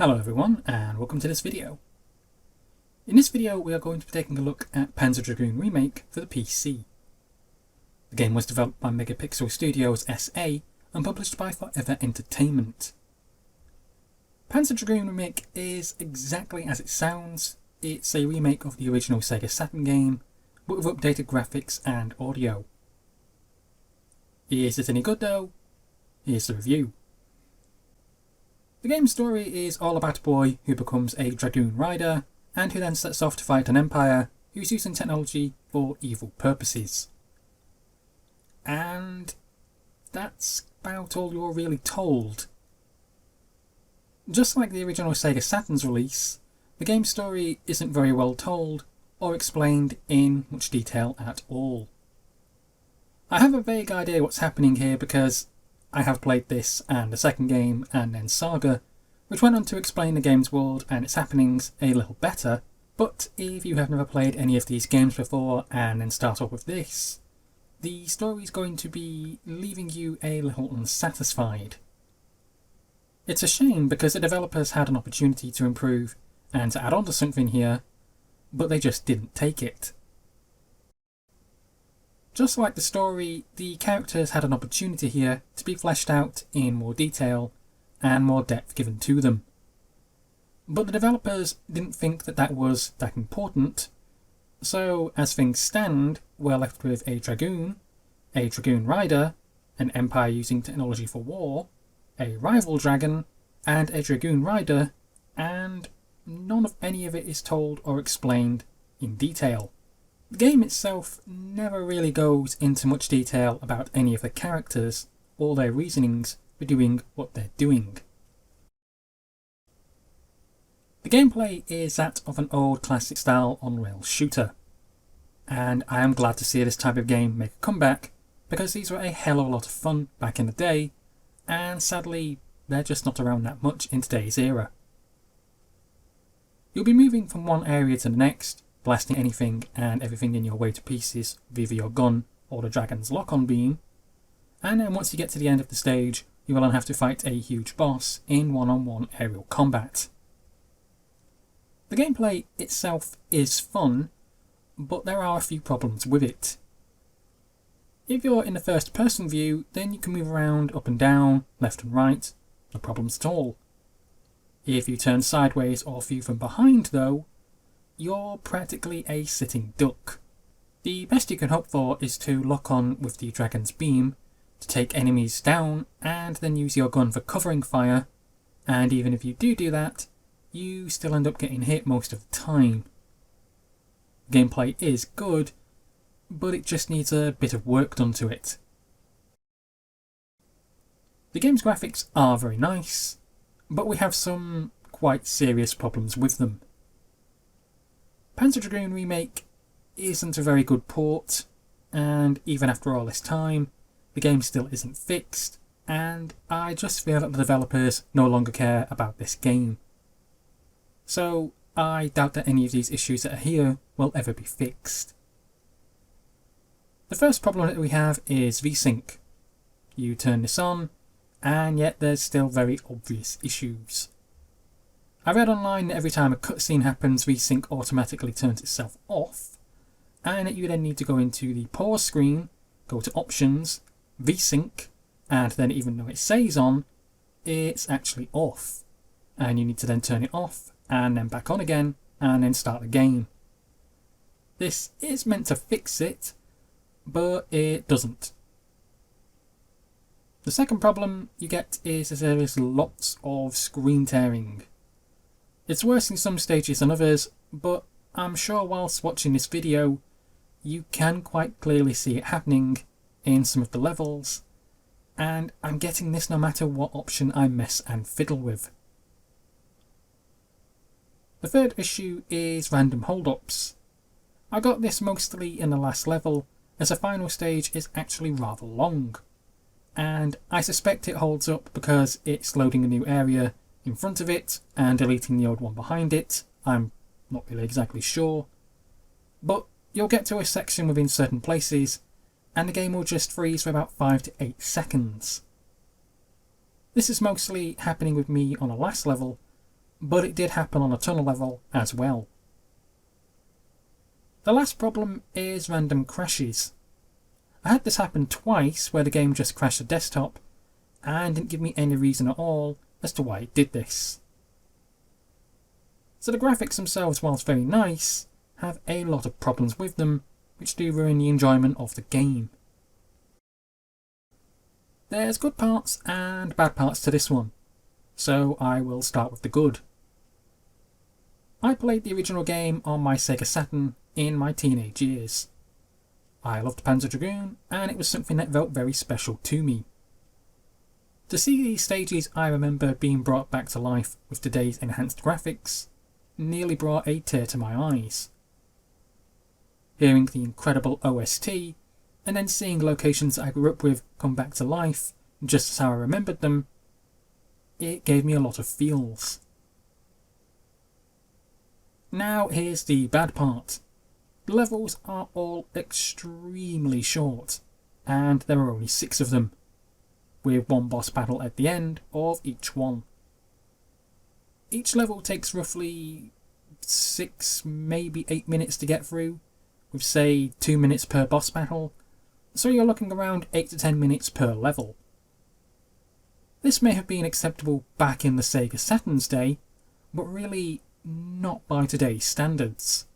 Hello everyone and welcome to this video. In this video we are going to be taking a look at Panzer Dragoon Remake for the PC. The game was developed by MegaPixel Studios SA and published by Forever Entertainment. Panzer Dragoon Remake is exactly as it sounds. It's a remake of the original Sega Saturn game, but with updated graphics and audio. Is it any good though? Here's the review. The game's story is all about a boy who becomes a Dragoon rider and who then sets off to fight an empire who's using technology for evil purposes. And that's about all you're really told. Just like the original Sega Saturn's release, the game's story isn't very well told or explained in much detail at all. I have a vague idea what's happening here because I have played this and the second game and then Saga, which went on to explain the game's world and its happenings a little better, but if you have never played any of these games before and then start off with this, the story's going to be leaving you a little unsatisfied. It's a shame because the developers had an opportunity to improve and to add on to something here, but they just didn't take it. Just like the story, the characters had an opportunity here to be fleshed out in more detail and more depth given to them. But the developers didn't think that that was that important, so as things stand, we're left with a Dragoon rider, an empire using technology for war, a rival dragon, and a Dragoon rider, and none of any of it is told or explained in detail. The game itself never really goes into much detail about any of the characters or their reasonings for doing what they're doing. The gameplay is that of an old classic style on-rail shooter, and I am glad to see this type of game make a comeback because these were a hell of a lot of fun back in the day, and sadly they're just not around that much in today's era. You'll be moving from one area to the next, blasting anything and everything in your way to pieces with either your gun or the dragon's lock-on beam, and then once you get to the end of the stage, you will then have to fight a huge boss in one-on-one aerial combat. The gameplay itself is fun, but there are a few problems with it. If you're in the first person view, then you can move around up and down, left and right, no problems at all. If you turn sideways or view from behind though, you're practically a sitting duck. The best you can hope for is to lock on with the dragon's beam to take enemies down and then use your gun for covering fire, and even if you do that, you still end up getting hit most of the time. Gameplay is good, but it just needs a bit of work done to it. The game's graphics are very nice, but we have some quite serious problems with them. Panzer Dragoon Remake isn't a very good port, and even after all this time, the game still isn't fixed, and I just feel that the developers no longer care about this game. So I doubt that any of these issues that are here will ever be fixed. The first problem that we have is VSync. You turn this on, and yet there's still very obvious issues. I read online that every time a cutscene happens, VSync automatically turns itself off, and that you then need to go into the pause screen, go to options, VSync, and then even though it says on, it's actually off. And you need to then turn it off, and then back on again, and then start the game. This is meant to fix it, but it doesn't. The second problem you get is that there is lots of screen tearing. It's worse in some stages than others, but I'm sure whilst watching this video, you can quite clearly see it happening in some of the levels, and I'm getting this no matter what option I mess and fiddle with. The third issue is random hold-ups. I got this mostly in the last level, as the final stage is actually rather long, and I suspect it holds up because it's loading a new area in front of it and deleting the old one behind it. I'm not really exactly sure, but you'll get to a section within certain places and the game will just freeze for about 5 to 8 seconds. This is mostly happening with me on the last level, but it did happen on a tunnel level as well. The last problem is random crashes. I had this happen twice where the game just crashed the desktop and didn't give me any reason at all as to why it did this. So the graphics themselves, whilst very nice, have a lot of problems with them which do ruin the enjoyment of the game. There's good parts and bad parts to this one, so I will start with the good. I played the original game on my Sega Saturn in my teenage years. I loved Panzer Dragoon, and it was something that felt very special to me. To see these stages I remember being brought back to life with today's enhanced graphics nearly brought a tear to my eyes. Hearing the incredible OST, and then seeing locations I grew up with come back to life just as how I remembered them, it gave me a lot of feels. Now here's the bad part. The levels are all extremely short, and there are only 6 of them, with one boss battle at the end of each one. Each level takes roughly 6, maybe 8 minutes to get through, with say 2 minutes per boss battle, so you're looking around 8 to 10 minutes per level. This may have been acceptable back in the Sega Saturn's day, but really not by today's standards.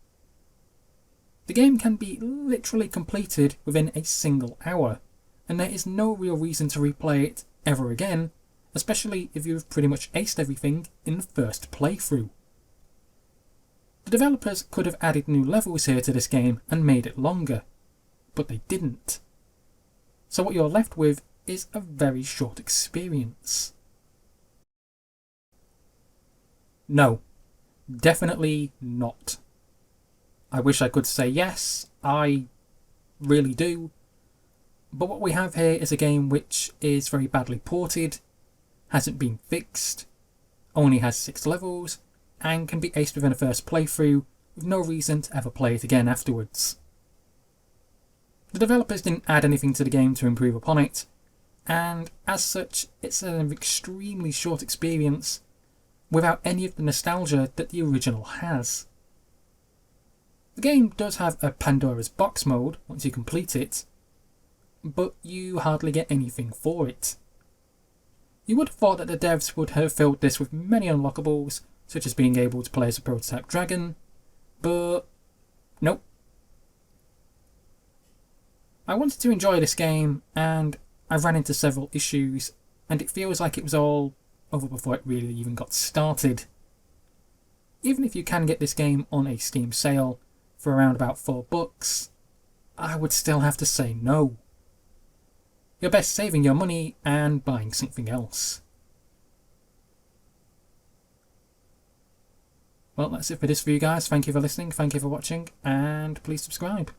The game can be literally completed within a single hour, and there is no real reason to replay it ever again, especially if you've pretty much aced everything in the first playthrough. The developers could have added new levels here to this game and made it longer, but they didn't. So what you're left with is a very short experience. No, definitely not. I wish I could say yes, I really do, but what we have here is a game which is very badly ported, hasn't been fixed, only has 6 levels, and can be aced within a first playthrough with no reason to ever play it again afterwards. The developers didn't add anything to the game to improve upon it, and as such it's an extremely short experience without any of the nostalgia that the original has. The game does have a Pandoras Box mode once you complete it, but you hardly get anything for it. You would have thought that the devs would have filled this with many unlockables, such as being able to play as a prototype dragon, but nope. I wanted to enjoy this game, and I ran into several issues, and it feels like it was all over before it really even got started. Even if you can get this game on a Steam sale for around about $4, I would still have to say no. You're best saving your money and buying something else. Well, that's it for this for you guys. Thank you for listening, thank you for watching, and please subscribe.